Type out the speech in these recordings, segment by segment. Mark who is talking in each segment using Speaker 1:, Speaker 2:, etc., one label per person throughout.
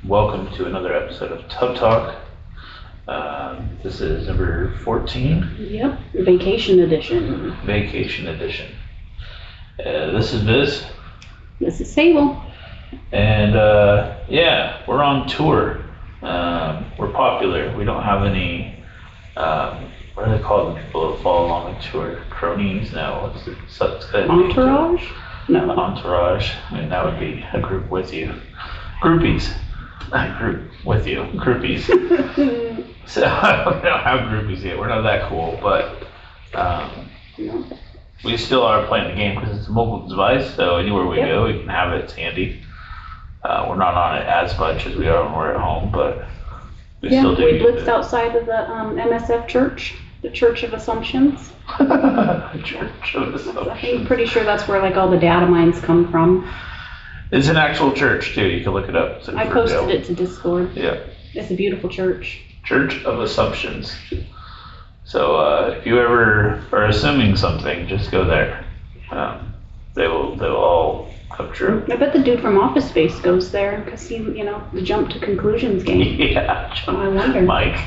Speaker 1: welcome to another episode of Tub Talk. This is number 14.
Speaker 2: Yep, vacation edition.
Speaker 1: Vacation edition. This is Biz.
Speaker 2: This is Sable.
Speaker 1: And yeah, we're on tour. We're popular. We don't have any, what do they call the people that follow along the tour? Cronies? No, what's it?
Speaker 2: Entourage? No.
Speaker 1: Entourage. I mean, that would be a group with you. Groupies. A group with you. Groupies. So I don't have groupies yet. We're not that cool, but we still are playing the game because it's a mobile device. So anywhere we go, we can have it. It's handy. We're not on it as much as we are when we're at home, but we still do.
Speaker 2: We blitzed outside of the MSF church, the Church of Assumptions.
Speaker 1: Church of Assumptions.
Speaker 2: I'm pretty sure that's where like all the data mines come from.
Speaker 1: It's an actual church too. You can look it up.
Speaker 2: I posted it to Discord.
Speaker 1: Yeah.
Speaker 2: It's a beautiful church.
Speaker 1: Church of Assumptions. So if you ever are assuming something, just go there. They will all come true.
Speaker 2: I bet the dude from Office Space goes there because he, the jump to conclusions game.
Speaker 1: Yeah.
Speaker 2: I wonder.
Speaker 1: Mike.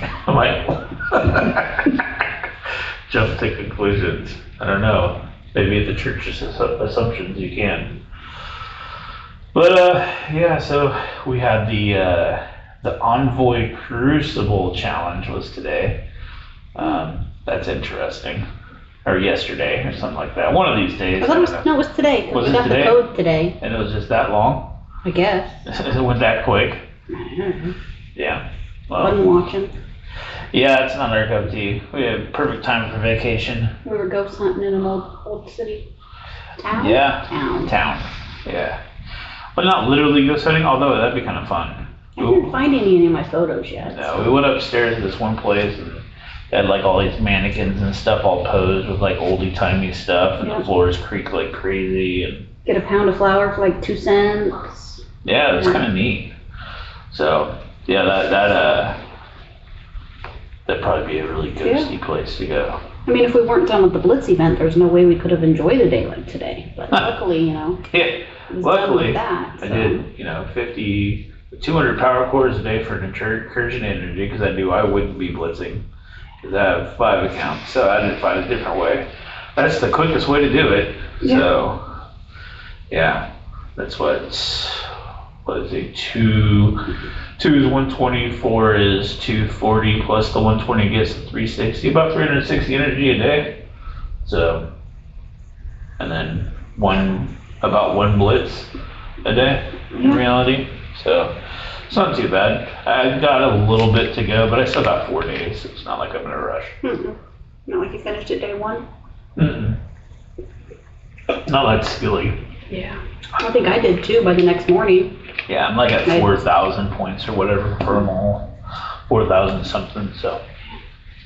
Speaker 1: Jump to conclusions. I don't know. Maybe at the Church's Assumptions you can. But yeah, so we had the Envoy Crucible Challenge was today. That's interesting. Or yesterday, or something like that. One of these days.
Speaker 2: I thought it was today.
Speaker 1: Was
Speaker 2: we
Speaker 1: it
Speaker 2: got
Speaker 1: today?
Speaker 2: the code today.
Speaker 1: And it was just that long?
Speaker 2: I guess.
Speaker 1: It went that quick?
Speaker 2: I
Speaker 1: Yeah.
Speaker 2: wasn't watching.
Speaker 1: Yeah, it's not our cup of tea. We had perfect time for vacation.
Speaker 2: We were ghost hunting in an old city. Town?
Speaker 1: Yeah.
Speaker 2: Town.
Speaker 1: Yeah. But not literally ghost hunting, although that'd be kind of fun.
Speaker 2: I didn't find any of my photos yet.
Speaker 1: No, we went upstairs to this one place and they had like all these mannequins and stuff all posed with like oldie-timey stuff, and the floors creak like crazy. And
Speaker 2: get a pound of flour for like 2 cents.
Speaker 1: yeah, it's kind of neat. So yeah, that'd probably be a really ghosty place to go.
Speaker 2: I mean, if we weren't done with the Blitz event, there's no way we could have enjoyed a day like today. But luckily,
Speaker 1: Yeah,
Speaker 2: it was done
Speaker 1: luckily
Speaker 2: with that, so.
Speaker 1: I did 50, 200 power cores a day for an incursion energy because I knew I wouldn't be blitzing. Because I have 5 accounts, so I didn't find a different way. That's the quickest way to do it.
Speaker 2: Yeah.
Speaker 1: So yeah, that's what is it? 2 is 120, 4 is 240, plus the 120 gets 360, about 360 energy a day. So, and then about one blitz a day in reality. So it's not too bad. I got a little bit to go, but I still got 4 days. So it's not like I'm in a rush.
Speaker 2: Not like you finished it day 1?
Speaker 1: Not that skilly.
Speaker 2: Yeah. I think I did too by the next morning.
Speaker 1: Yeah, I'm like at 4,000 points or whatever for them all. 4,000 something, so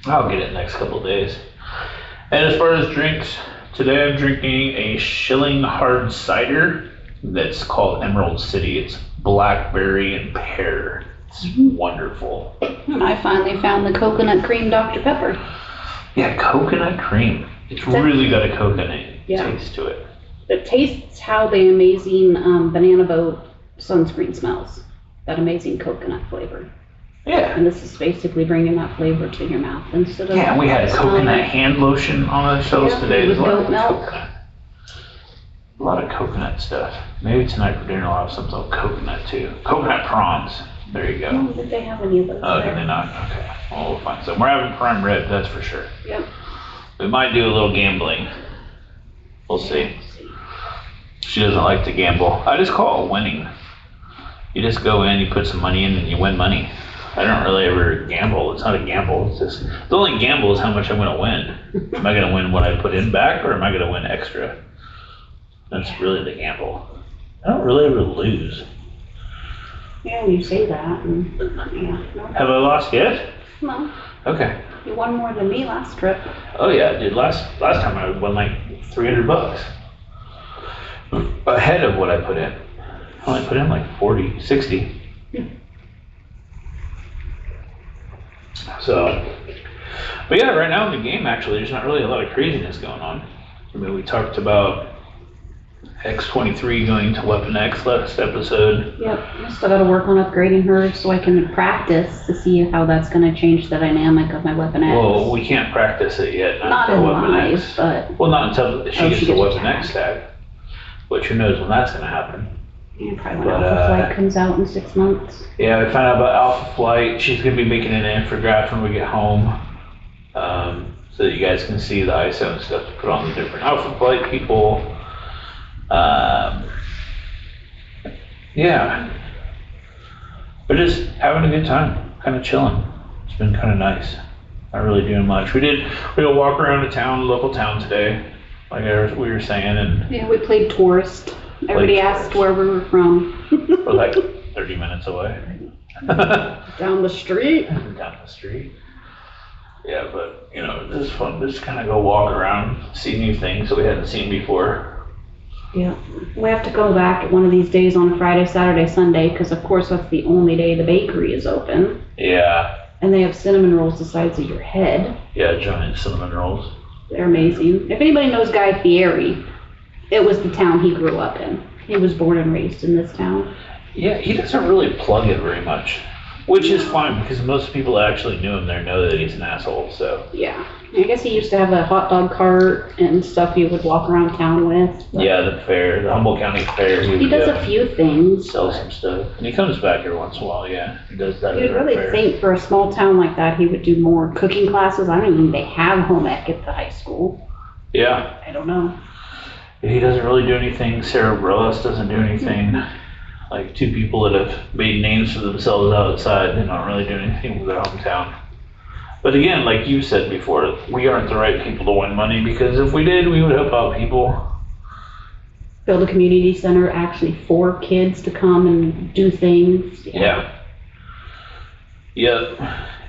Speaker 1: I'll get it next couple of days. And as far as drinks, today I'm drinking a Shilling hard cider that's called Emerald City. It's blackberry and pear. It's wonderful.
Speaker 2: And I finally found the coconut cream Dr. Pepper.
Speaker 1: Yeah, coconut cream. It's really got a coconut taste to it.
Speaker 2: It tastes how the amazing Banana Boat sunscreen smells. That amazing coconut flavor.
Speaker 1: Yeah.
Speaker 2: And this is basically bringing that flavor to your mouth instead of.
Speaker 1: Yeah, and we had a coconut hand lotion on the shelves today.
Speaker 2: With goat milk.
Speaker 1: A lot of coconut stuff. Maybe tonight for dinner I'll have something with coconut too. Coconut prawns. There you go.
Speaker 2: Oh, did they have any of those?
Speaker 1: Oh, did they not? Okay. Well, we'll find some. We're having prime rib, that's for sure.
Speaker 2: Yep.
Speaker 1: We might do a little gambling. We'll see. She doesn't like to gamble. I just call it winning. You just go in, you put some money in, and you win money. I don't really ever gamble. It's not a gamble. It's just the only gamble is how much I'm going to win. Am I going to win what I put in back, or am I going to win extra? That's really the gamble. I don't really ever lose.
Speaker 2: Yeah, you say that. No.
Speaker 1: Have I lost yet?
Speaker 2: No.
Speaker 1: Okay.
Speaker 2: You won more than me last trip.
Speaker 1: Oh yeah, dude. Last time I won like $300. Ahead of what I put in. I only put in like 40, 60. So, but yeah, right now in the game actually there's not really a lot of craziness going on. I mean, we talked about X-23 going to Weapon X last episode.
Speaker 2: Yep, I still gotta work on upgrading her so I can practice to see how that's gonna change the dynamic of my Weapon X.
Speaker 1: Well, we can't practice it yet.
Speaker 2: Not in live, but...
Speaker 1: Well, not until she gets the Weapon X tag. Which who knows when that's gonna happen.
Speaker 2: Yeah, probably when Alpha Flight comes out in 6 months.
Speaker 1: Yeah, we found out about Alpha Flight. She's gonna be making an infographic when we get home. So that you guys can see the ISO and stuff to put on the different Alpha Flight people. Yeah. We're just having a good time, kind of chilling. It's been kind of nice. Not really doing much. We did walk around the town, local town today, like we were saying, and
Speaker 2: yeah, we played tourist. Everybody asked where we were from.
Speaker 1: We're like 30 minutes away.
Speaker 2: Down the street.
Speaker 1: Down the street. Yeah, but you know, it's fun. Just kind of go walk around, see new things that we hadn't seen before.
Speaker 2: Yeah, we have to go back one of these days on Friday, Saturday, Sunday, because of course that's the only day the bakery is open.
Speaker 1: Yeah.
Speaker 2: And they have cinnamon rolls the size of your head.
Speaker 1: Yeah, giant cinnamon rolls.
Speaker 2: They're amazing. If anybody knows Guy Fieri, it was the town he grew up in. He was born and raised in this town.
Speaker 1: Yeah, he doesn't really plug it very much, which is fine because most people that actually knew him there know that he's an asshole, so.
Speaker 2: Yeah. I guess he used to have a hot dog cart and stuff he would walk around town with.
Speaker 1: Yeah, the fair, the Humboldt County Fair.
Speaker 2: He does a few things.
Speaker 1: Sell some stuff. And he comes back every once in a while, yeah. He does that.
Speaker 2: You'd really think for a small town like that he would do more cooking classes. I don't even think they have home ec at the high school.
Speaker 1: Yeah.
Speaker 2: I don't know.
Speaker 1: He doesn't really do anything. Sarah Brillis doesn't do anything. Like two people that have made names for themselves outside, they don't really do anything with their hometown. But again, like you said before, we aren't the right people to win money because if we did, we would help out people.
Speaker 2: Build a community center actually for kids to come and do things.
Speaker 1: Yeah. Yep.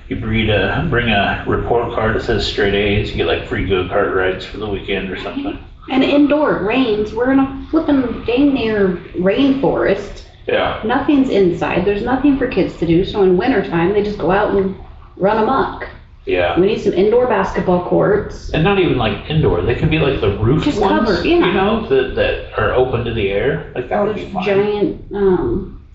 Speaker 1: You bring a report card that says straight A's, you get like free go-kart rides for the weekend or something.
Speaker 2: And indoor, it rains. We're in a flippin' dang near rainforest.
Speaker 1: Yeah.
Speaker 2: Nothing's inside. There's nothing for kids to do. So in wintertime, they just go out and run amok.
Speaker 1: Yeah.
Speaker 2: We need some indoor basketball courts.
Speaker 1: And not even like indoor. They can be like the roof
Speaker 2: just
Speaker 1: ones,
Speaker 2: covered, yeah.
Speaker 1: You know, that are open to the air. Like that would be fine.
Speaker 2: Giant,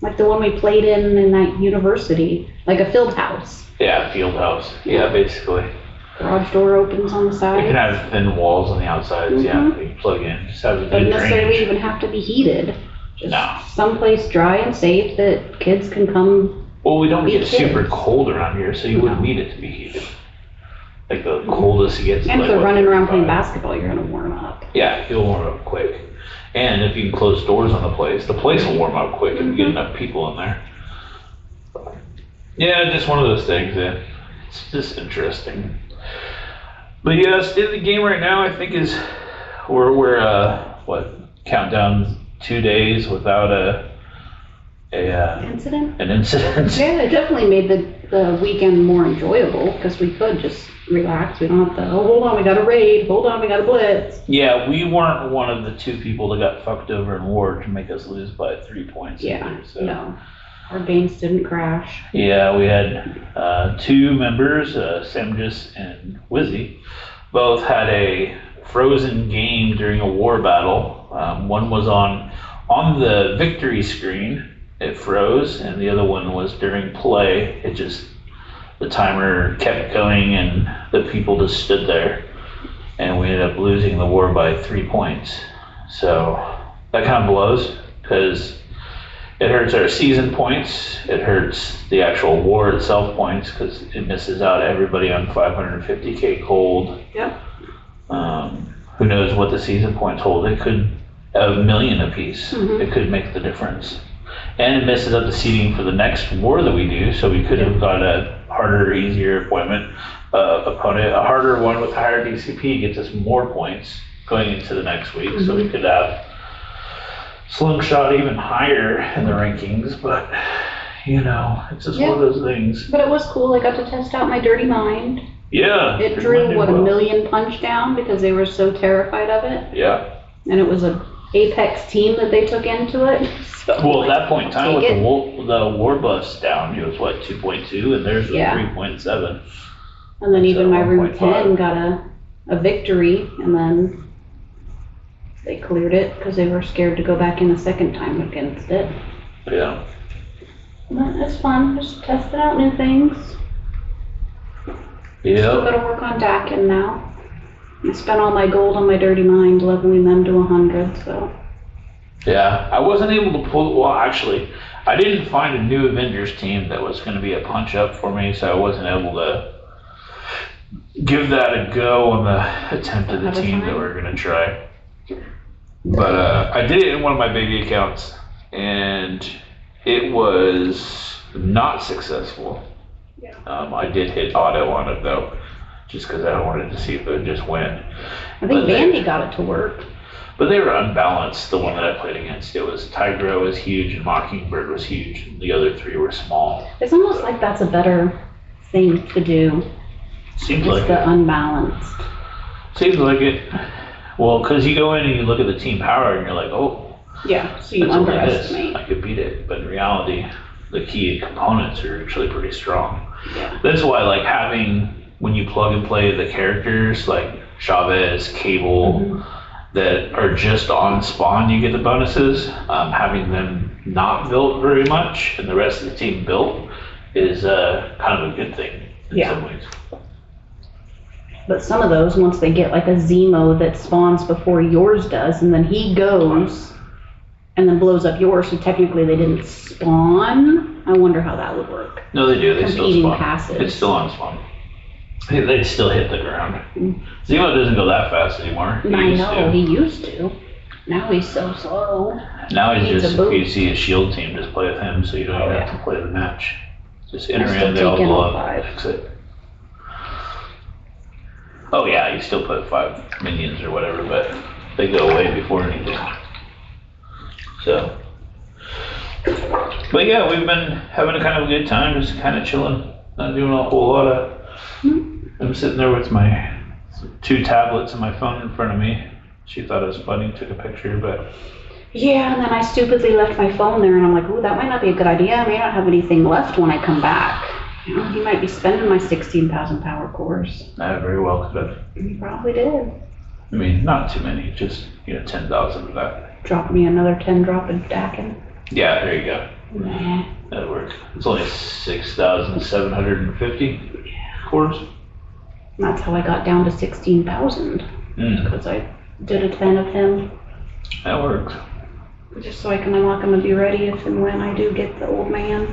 Speaker 2: like the one we played in that university, like a field house.
Speaker 1: Yeah, field house. Yeah, basically.
Speaker 2: Garage door opens on the side.
Speaker 1: You can have thin walls on the outsides, yeah. You can plug in. Just have a good
Speaker 2: Doesn't necessarily
Speaker 1: drainage.
Speaker 2: even have to be heated. Just
Speaker 1: No.
Speaker 2: someplace dry and safe that kids can come.
Speaker 1: Well, we don't
Speaker 2: be
Speaker 1: get
Speaker 2: kids.
Speaker 1: super cold around here, so you wouldn't need it to be heated. Like the coldest it gets.
Speaker 2: And
Speaker 1: is
Speaker 2: if they're
Speaker 1: like,
Speaker 2: running around playing
Speaker 1: 35.
Speaker 2: basketball, you're gonna warm up.
Speaker 1: Yeah, you'll warm up quick. And if you can close doors on the place will warm up quick if you get enough people in there. Yeah, just one of those things. Yeah. It's just interesting. But yeah, state of the game right now, I think is we're countdown 2 days without
Speaker 2: Incident?
Speaker 1: an incident.
Speaker 2: Yeah, it definitely made the weekend more enjoyable because we could just relax. We don't have to, oh, hold on, we got a raid. Hold on, we got a blitz.
Speaker 1: Yeah, we weren't one of the two people that got fucked over in war to make us lose by 3 points.
Speaker 2: Yeah,
Speaker 1: either, so.
Speaker 2: no. Our games didn't crash.
Speaker 1: Yeah, we had 2 members, Samjus and Wizzy, both had a frozen game during a war battle. One was on the victory screen, it froze, and the other one was during play. It just, the timer kept going and the people just stood there. And we ended up losing the war by 3 points. So that kind of blows because it hurts our season points. It hurts the actual war itself points because it misses out everybody on 550k cold.
Speaker 2: Yep.
Speaker 1: Who knows what the season points hold? It could a million apiece.
Speaker 2: Mhm.
Speaker 1: It could make the difference. And it messes up the seating for the next war that we do. So we could have got a harder, easier opponent. A harder one with higher DCP gets us more points going into the next week. So we could have slingshot even higher in the rankings, but you know, it's just one of those things.
Speaker 2: But it was cool. I got to test out my dirty mind.
Speaker 1: Yeah.
Speaker 2: It drew, a million punch down because they were so terrified of it.
Speaker 1: Yeah.
Speaker 2: And it was a Apex team that they took into it. So,
Speaker 1: well, at that point in time, with
Speaker 2: take
Speaker 1: the war buffs down, it was what, 2.2, and theirs was
Speaker 2: Yeah.
Speaker 1: 3.7.
Speaker 2: And then even
Speaker 1: So
Speaker 2: my room
Speaker 1: 1.5.
Speaker 2: 10 got a victory, and then they cleared it because they were scared to go back in a second time against it.
Speaker 1: Yeah.
Speaker 2: But it's fun, just testing out new things. Still
Speaker 1: Yeah.
Speaker 2: gotta work on Dakin now. I spent all my gold on my dirty mind leveling them to 100, so.
Speaker 1: Yeah, I wasn't able to pull, well, actually, I didn't find a new Avengers team that was going to be a punch up for me, so I wasn't able to give that a go on the attempt of the team that we're going to try. But I did it in one of my baby accounts, and it was not successful.
Speaker 2: Yeah.
Speaker 1: I did hit auto on it, though, just because I wanted to see if it would just win.
Speaker 2: I think Vandy got it to work.
Speaker 1: But they were unbalanced, the one that I played against. It was Tigra was huge and Mockingbird was huge, and the other three were small.
Speaker 2: It's almost like that's a better thing to do.
Speaker 1: Seems like
Speaker 2: the
Speaker 1: it.
Speaker 2: Unbalanced.
Speaker 1: Seems like it. Well, because you go in and you look at the team power and you're like, oh,
Speaker 2: yeah, so you
Speaker 1: that's only this.
Speaker 2: underestimate.
Speaker 1: I could beat it. But in reality, the key components are actually pretty strong.
Speaker 2: Yeah.
Speaker 1: That's why, like, having, when you plug and play the characters, like Chavez, Cable, that are just on spawn, you get the bonuses. Having them not built very much and the rest of the team built is kind of a good thing in some ways.
Speaker 2: But some of those, once they get like a Zemo that spawns before yours does, and then he goes and then blows up yours, so technically they didn't spawn. I wonder how that would work.
Speaker 1: No, they do. They still spawn.
Speaker 2: Passes.
Speaker 1: It's still on spawn. They still hit the ground. Zemo doesn't go that fast anymore.
Speaker 2: I know, he used to. Now he's so slow.
Speaker 1: Now he's just, if you see a shield team, just play with him so you don't even have to play the match. Just enter in, they'll blow up, fix it. Oh yeah, you still put 5 minions or whatever, but they go away before anything. So. But yeah, we've been having a kind of a good time, just kind of chilling, not doing a whole lot of. I'm sitting there with my 2 tablets and my phone in front of me. She thought it was funny, took a picture, but.
Speaker 2: Yeah, and then I stupidly left my phone there, and I'm like, ooh, that might not be a good idea. I may not have anything left when I come back. You know, he might be spending my 16,000 power cores.
Speaker 1: I very well could have.
Speaker 2: He probably did.
Speaker 1: I mean, not too many, just, 10,000 of that.
Speaker 2: Drop me another 10 drop of Dakin.
Speaker 1: Yeah, there you go.
Speaker 2: Nah.
Speaker 1: That'll work. It's only 6,750 cores.
Speaker 2: That's how I got down to 16,000. Because I did a 10 of him.
Speaker 1: That works.
Speaker 2: Just so I can unlock him and be ready if and when I do get the old man.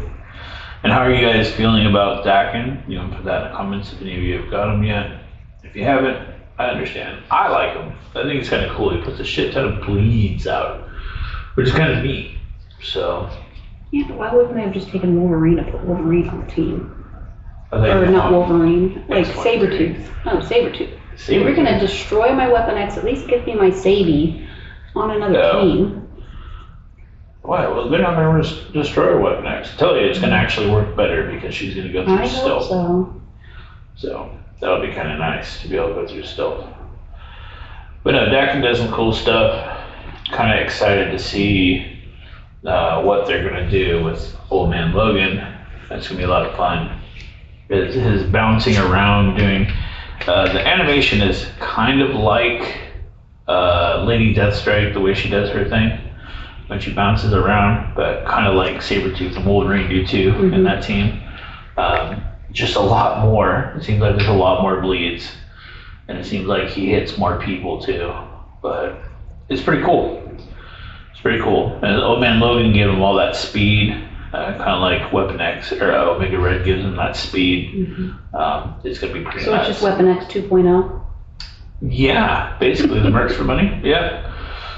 Speaker 1: And how are you guys feeling about Dakin? You know, put that in the comments if any of you have got him yet. If you haven't, I understand. I like him. I think it's kind of cool. He puts a shit ton of bleeds out, which is kind of neat. So.
Speaker 2: Yeah, but why wouldn't they have just taken Wolverine and put Wolverine on the team?
Speaker 1: Or
Speaker 2: not Wolverine, like Sabretooth. No, Sabretooth. If you're gonna destroy my Weapon X, at least get me my Sabe on another team.
Speaker 1: Why? Well, they're not going to destroy Weapon X. I tell you, it's going to actually work better because she's going to go through stealth. So that'll be kind of nice to be able to go through stealth. But no, Dakin does some cool stuff. Kind of excited to see what they're going to do with Old Man Logan. That's going to be a lot of fun. His bouncing around doing the animation is kind of like Lady Deathstrike, the way she does her thing when she bounces around, but kind of like Sabretooth and Wolverine do too in that team. Just a lot more. It seems like there's a lot more bleeds, and it seems like he hits more people too. But it's pretty cool. It's pretty cool. And Old Man Logan gave him all that speed, kind of like Weapon X or Omega Red gives him that speed. It's gonna be pretty. So
Speaker 2: it's just Weapon X 2.0.
Speaker 1: Yeah, basically the mercs for money. Yeah,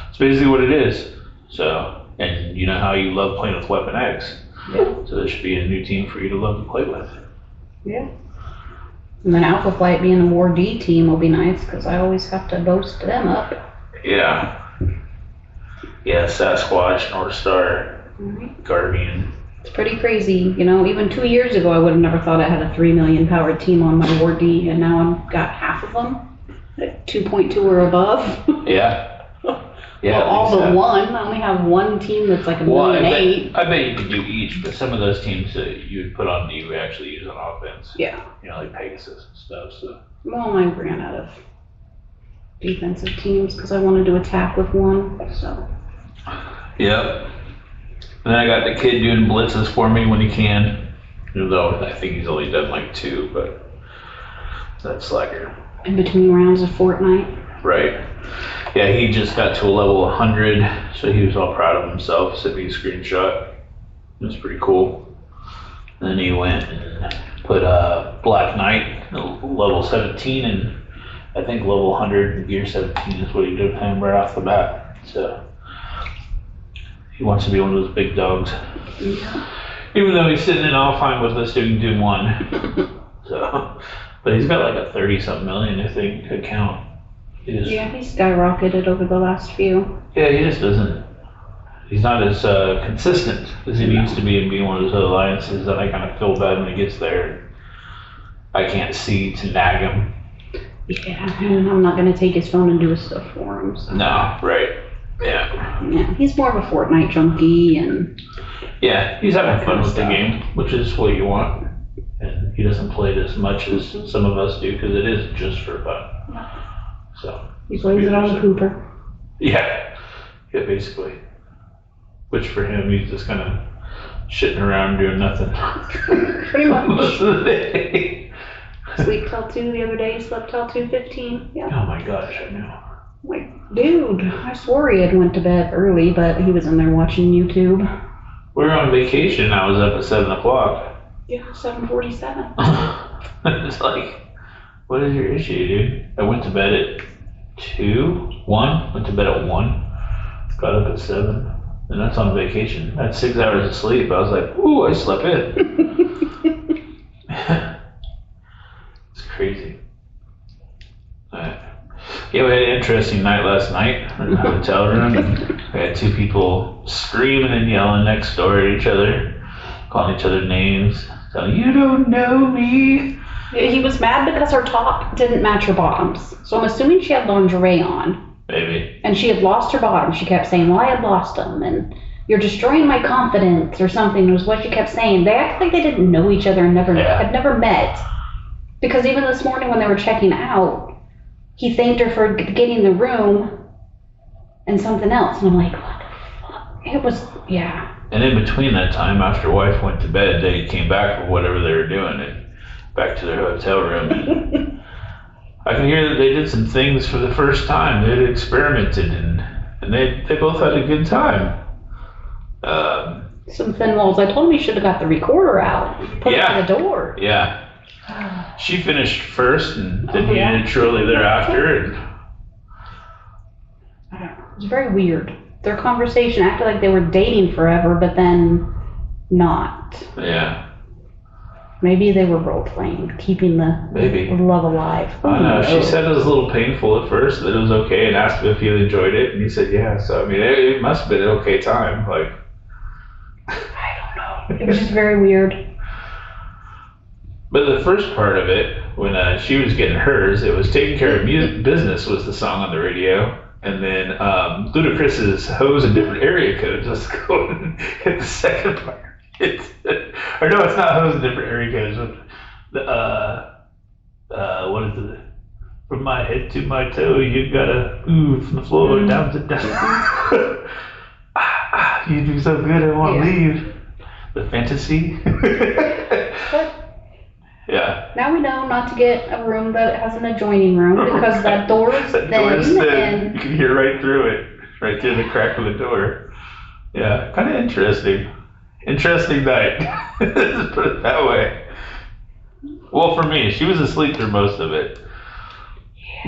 Speaker 1: it's basically what it is. So, and you know how you love playing with Weapon X.
Speaker 2: Yeah.
Speaker 1: So there should be a new team for you to love to play with.
Speaker 2: Yeah. And then Alpha Flight being a War D team will be nice because I always have to boast them up.
Speaker 1: Yeah. Yeah, Sasquatch, North Star, Guardian.
Speaker 2: It's pretty crazy. You know, even 2 years ago I would have never thought I had a 3 million powered team on my War D, and now I've got half of them at 2.2 or above.
Speaker 1: Yeah. Yeah,
Speaker 2: well, all but one. I only have one team that's like a million eight.
Speaker 1: I bet you could do each, but some of those teams that you would put on you actually use on offense.
Speaker 2: Yeah.
Speaker 1: You know, like Pegasus and stuff. So.
Speaker 2: Well, I ran out of defensive teams because I wanted to attack with one, so.
Speaker 1: Yep. And then I got the kid doing blitzes for me when he can. Even though I think he's only done like 2, but that's slacker.
Speaker 2: In between rounds of Fortnite.
Speaker 1: Right. Yeah, he just got to a level 100, so he was all proud of himself. Sent me a screenshot. It was pretty cool. And then he went and put Black Knight level 17, and I think level 100 in Gear 17 is what he did with him right off the bat. So he wants to be one of those big dogs.
Speaker 2: Yeah.
Speaker 1: Even though he's sitting in all fine with us doing Doom 1. So, but he's got like a 30-something million, I think, account.
Speaker 2: Yeah, he's skyrocketed over the last few.
Speaker 1: Yeah, he just doesn't. He's not as consistent as he needs to be in being one of those other alliances that I kind of feel bad when he gets there. I can't see to nag him.
Speaker 2: Yeah, and I'm not going to take his phone and do his stuff for him. So.
Speaker 1: No, right. Yeah.
Speaker 2: Yeah, he's more of a Fortnite junkie and.
Speaker 1: Yeah, he's having fun with the game, which is what you want. And he doesn't play it as much as some of us do because it is just for fun. So
Speaker 2: he plays it on the Cooper.
Speaker 1: Yeah, basically. Which for him, he's just kind of shitting around doing nothing.
Speaker 2: Pretty much.
Speaker 1: Most of the day.
Speaker 2: Sleep till 2 the other day, slept till 2:15. Yeah.
Speaker 1: Oh my gosh, I know.
Speaker 2: Like, dude, I swore he had went to bed early, but he was in there watching YouTube.
Speaker 1: We were on vacation. I was up at 7 o'clock.
Speaker 2: Yeah, 7:47.
Speaker 1: It's like, what is your issue, dude? I went to bed at 1, went to bed at 1, got up at 7, and that's on vacation. I had 6 hours of sleep. I was like, ooh, I slept in. It's crazy. Yeah, we had an interesting night last night in the hotel room. We had 2 people screaming and yelling next door at each other, calling each other names, telling, you don't know me.
Speaker 2: He was mad because her top didn't match her bottoms. So I'm assuming she had lingerie on.
Speaker 1: Maybe.
Speaker 2: And she had lost her bottoms. She kept saying, well, I had lost them. And you're destroying my confidence or something was what she kept saying. They acted like they didn't know each other and had never met. Because even this morning when they were checking out, he thanked her for getting the room and something else. And I'm like, what the fuck? It was, yeah.
Speaker 1: And in between that time, after wife went to bed, they came back for whatever they were doing and back to their hotel room. And I can hear that they did some things for the first time. They had experimented and they both had a good time.
Speaker 2: Some thin walls. I told him he should have got the recorder out, put it to the door.
Speaker 1: Yeah. She finished first, and then he did shortly thereafter. And
Speaker 2: I don't know. It was very weird. Their conversation acted like they were dating forever, but then not.
Speaker 1: Yeah.
Speaker 2: Maybe they were role playing, keeping the love alive.
Speaker 1: I don't know. She said it was a little painful at first, that it was okay, and asked him if he enjoyed it, and he said yeah. So I mean, it must have been an okay time. Like,
Speaker 2: I don't know. It was just very weird.
Speaker 1: But the first part of it, when she was getting hers, it was Taking Care of Business was the song on the radio. And then Ludacris's Hoes in Different Area Codes was going to hit the second part. Or no, it's not Hoes in Different Area Codes. What is it? From my head to my toe, you gotta move from the floor down to down. You do so good, I want to leave. The fantasy. Yeah.
Speaker 2: Now we know not to get a room that has an adjoining room because that door is thin.
Speaker 1: You can hear right through it, right through the crack of the door. Yeah, kind of interesting. Interesting night. Let's put it that way. Well, for me, she was asleep through most of it.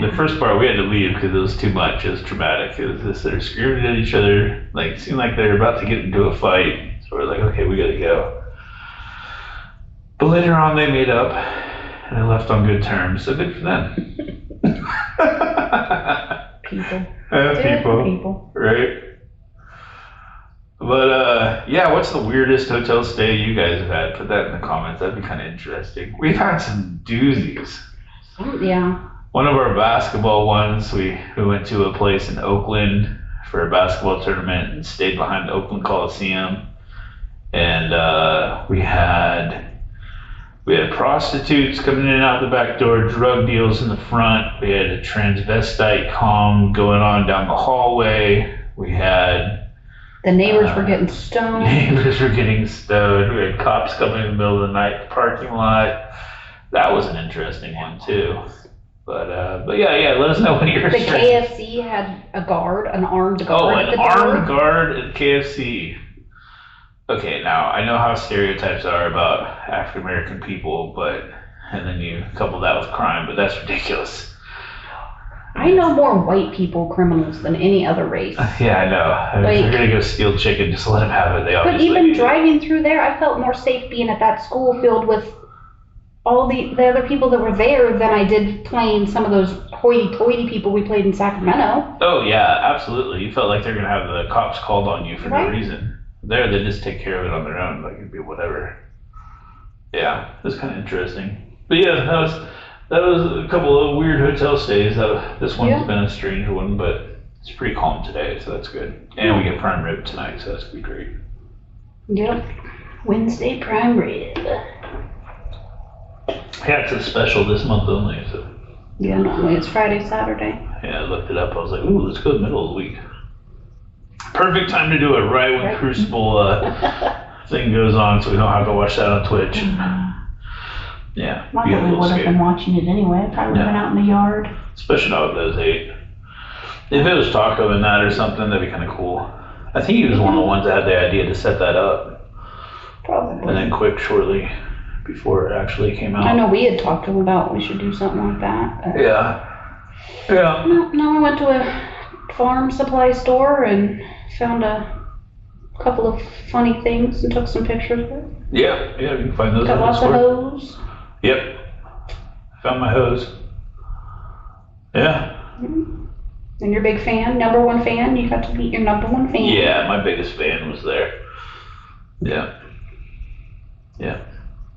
Speaker 1: The first part we had to leave because it was too much. It was traumatic. It was just they're screaming at each other, like it seemed like they were about to get into a fight. So we're like, okay, we gotta go. But later on, they made up, and they left on good terms, so good for them. People. Right? But, yeah, what's the weirdest hotel stay you guys have had? Put that in the comments. That'd be kind of interesting. We've had some doozies.
Speaker 2: Yeah.
Speaker 1: One of our basketball ones, we went to a place in Oakland for a basketball tournament and stayed behind the Oakland Coliseum. And we had We had prostitutes coming in and out the back door, drug deals in the front. We had a transvestite con going on down the hallway. We had
Speaker 2: The neighbors were getting stoned.
Speaker 1: neighbors were getting stoned. We had cops coming in the middle of the night in the parking lot. That was an interesting one too. But yeah, let us know when you're
Speaker 2: The KFC had a guard, an armed guard at the door.
Speaker 1: Oh, an armed guard at KFC. Okay, now I know how stereotypes are about African American people, and then you couple that with crime, but that's ridiculous.
Speaker 2: I know more white people criminals than any other race.
Speaker 1: Yeah, I know. If you're gonna go steal chicken, just let them have it. They
Speaker 2: But
Speaker 1: obviously
Speaker 2: even
Speaker 1: do.
Speaker 2: driving through there, I felt more safe being at that school filled with all the other people that were there than I did playing some of those hoity-toity people we played in Sacramento.
Speaker 1: Oh yeah, absolutely. You felt like they're gonna have the cops called on you for no reason. There, they just take care of it on their own. Like it'd be whatever. Yeah, it's kind of interesting. But yeah, that was a couple of weird hotel stays. This one's been a strange one, but it's pretty calm today, so that's good. And we get prime rib tonight, so that's gonna be great.
Speaker 2: Yep, Wednesday prime rib.
Speaker 1: Yeah, it's a special this month only. So
Speaker 2: Yeah, normally it's Friday, Saturday.
Speaker 1: yeah, I looked it up. I was like, ooh, let's go the middle of the week. Perfect time to do it right when Crucible thing goes on, so we don't have to watch that on Twitch. Yeah,
Speaker 2: I probably would have been watching it anyway. I probably would have been out in the yard.
Speaker 1: Especially not with those 8. If it was Taco in that or something, that'd be kind of cool. I think he was one of the ones that had the idea to set that up.
Speaker 2: Probably.
Speaker 1: And then quit shortly before it actually came out.
Speaker 2: I know we had talked to him about we should do something like that. But
Speaker 1: Yeah.
Speaker 2: No, we went to a farm supply store and found a couple of funny things and took some pictures of it.
Speaker 1: Yeah, you can find those.
Speaker 2: Got lots of hose.
Speaker 1: Yep. Found my hose. Yeah.
Speaker 2: And you're a big fan, number one fan. You got to meet your number one fan.
Speaker 1: Yeah, my biggest fan was there. Yeah. Yeah.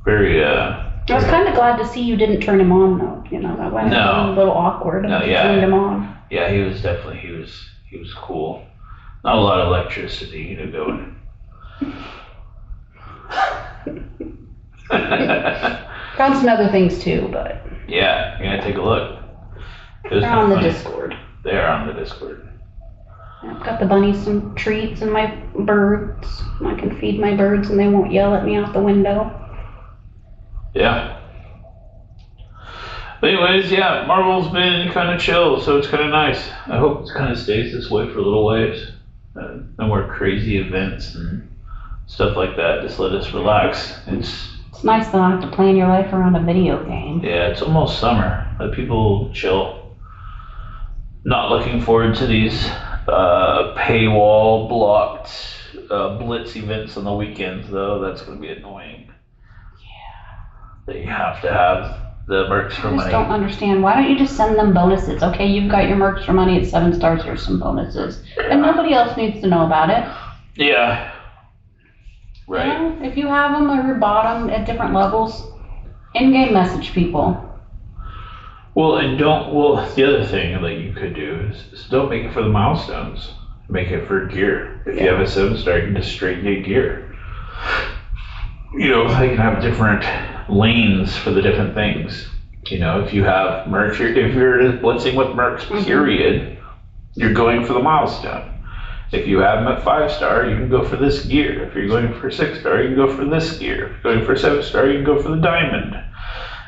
Speaker 1: Very,
Speaker 2: I was kind of glad to see you didn't turn him on though. You know, that went a little awkward.
Speaker 1: No,
Speaker 2: You turned him on.
Speaker 1: Yeah, he was definitely, he was cool. Not a lot of electricity, going.
Speaker 2: Found some other things too, but.
Speaker 1: Yeah, you gotta take a look.
Speaker 2: They're on the Discord.
Speaker 1: They are on the Discord.
Speaker 2: I've got the bunnies some treats and my birds. I can feed my birds and they won't yell at me out the window.
Speaker 1: Yeah. But anyways, yeah, Marvel's been kind of chill, so it's kind of nice. I hope it kind of stays this way for a little ways. No more crazy events and stuff like that. Just let us relax.
Speaker 2: It's nice though not to plan your life around a video game.
Speaker 1: Yeah, it's almost summer. Let people chill. Not looking forward to these paywall blocked blitz events on the weekends though. That's going to be annoying. Yeah. That you have to have the mercs for money.
Speaker 2: I just don't understand. Why don't you just send them bonuses? Okay, you've got your mercs for money at 7 stars. Here's some bonuses. And nobody else needs to know about it.
Speaker 1: Yeah. Right.
Speaker 2: You know, if you have them or you bought them at different levels, in-game message people.
Speaker 1: Well, the other thing that you could do is don't make it for the milestones. Make it for gear. If you have a 7-star, you can just straight get gear. They can have different lanes for the different things. If you have merch, if you're blitzing with mercs, period, you're going for the milestone. If you have them at 5-star, you can go for this gear. If you're going for 6-star, you can go for this gear. If you're going for 7-star, you can go for the diamond.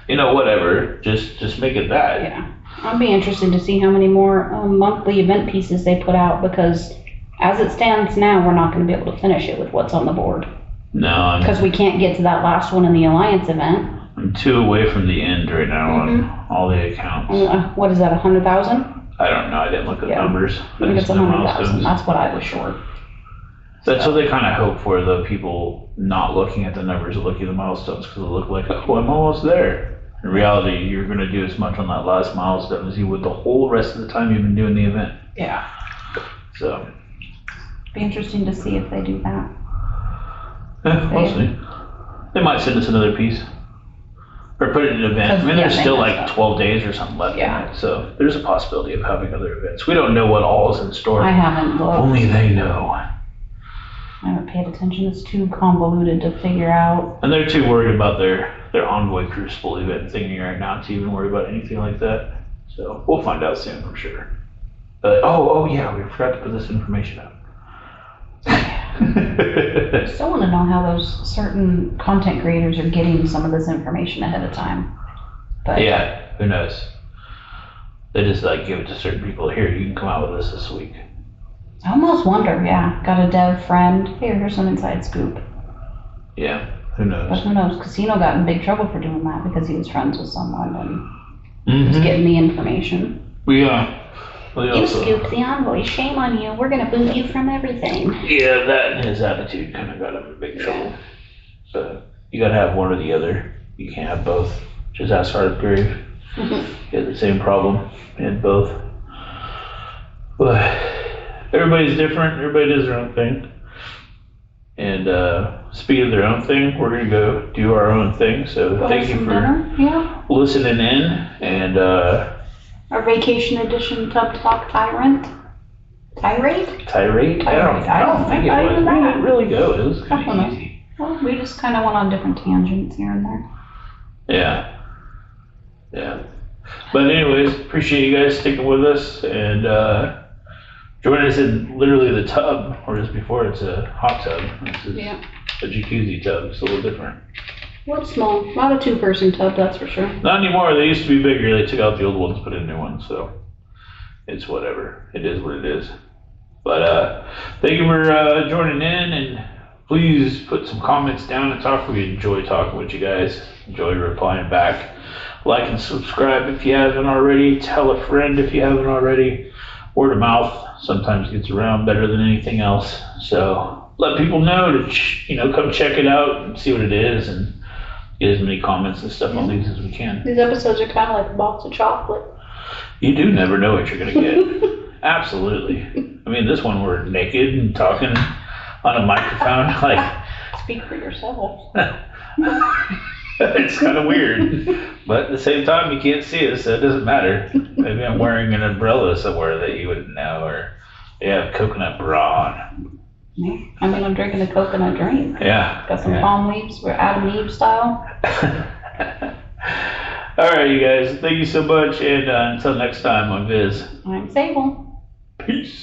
Speaker 1: Whatever. Just make it that.
Speaker 2: Yeah. I'll be interested to see how many more monthly event pieces they put out because as it stands now, we're not going to be able to finish it with what's on the board.
Speaker 1: No.
Speaker 2: Because we can't get to that last one in the Alliance event.
Speaker 1: I'm 2 away from the end right now on all the accounts.
Speaker 2: What is that, 100,000?
Speaker 1: I don't know. I didn't look at the numbers.
Speaker 2: I think it's 100,000. That's what I was short.
Speaker 1: That's what they kind of hope for, the people not looking at the numbers, looking at the milestones, because it'll look like, oh, I'm almost there. In reality, you're going to do as much on that last milestone as you would the whole rest of the time you've been doing the event.
Speaker 2: Yeah.
Speaker 1: So.
Speaker 2: Be interesting to see if they do that.
Speaker 1: Yeah, we'll see. They might send us another piece. Or put it in an event. I mean, there's still like 12 days or something left in it. So there's a possibility of having other events. We don't know what all is in store.
Speaker 2: I haven't looked.
Speaker 1: Only they know.
Speaker 2: I haven't paid attention. It's too convoluted to figure out.
Speaker 1: And they're too worried about their Envoy Crucible event thingy right now to even worry about anything like that. So we'll find out soon for sure. Oh yeah, we forgot to put this information up.
Speaker 2: I still want to know how those certain content creators are getting some of this information ahead of time. But
Speaker 1: yeah, who knows? They just like give it to certain people. Here, you can come out with this week.
Speaker 2: I almost wonder, yeah. Got a dev friend. Here's some inside scoop.
Speaker 1: Yeah, who knows?
Speaker 2: But who knows? Casino got in big trouble for doing that because he was friends with someone and was getting the information.
Speaker 1: You
Speaker 2: scooped the Envoy. Shame on you. We're going to boot you from everything.
Speaker 1: Yeah, that and his attitude kind of got him in big trouble. So you got to have one or the other. You can't have both. Just ask Hardgrave. He had the same problem. He had both. But everybody's different. Everybody does their own thing. And speaking of their own thing, we're going to go do our own thing. So thank you for listening in. And
Speaker 2: our vacation edition Tub Talk Tirade?
Speaker 1: Tirade? I don't think it was. We didn't really go. It was kind of easy.
Speaker 2: Well, we just kind of went on different tangents here and there.
Speaker 1: Yeah. But anyways, appreciate you guys sticking with us and joining us in literally the tub, whereas before it's a hot tub. This is a jacuzzi tub. It's a little different.
Speaker 2: Well, it's small. Not a two-person tub, that's for sure.
Speaker 1: Not anymore. They used to be bigger. They took out the old ones, put in new ones. So it's whatever. It is what it is. But thank you for joining in, and please put some comments down and talk. We enjoy talking with you guys. Enjoy replying back. Like and subscribe if you haven't already. Tell a friend if you haven't already. Word of mouth sometimes gets around better than anything else. So let people know to come check it out and see what it is and get as many comments and stuff on these as we can.
Speaker 2: These episodes are kind of like a box of chocolate.
Speaker 1: You do never know what you're going to get. Absolutely. I mean, this one we're naked and talking on a microphone. Like,
Speaker 2: speak for yourself.
Speaker 1: It's kind of weird. But at the same time, you can't see us, so it doesn't matter. Maybe I'm wearing an umbrella somewhere that you wouldn't know, or coconut bra on.
Speaker 2: I mean, I'm drinking a coconut drink.
Speaker 1: Yeah.
Speaker 2: Got some palm leaves. We're Adam and Eve style.
Speaker 1: All right, you guys. Thank you so much. And until next time, I'm Viz.
Speaker 2: I'm Sable.
Speaker 1: Peace.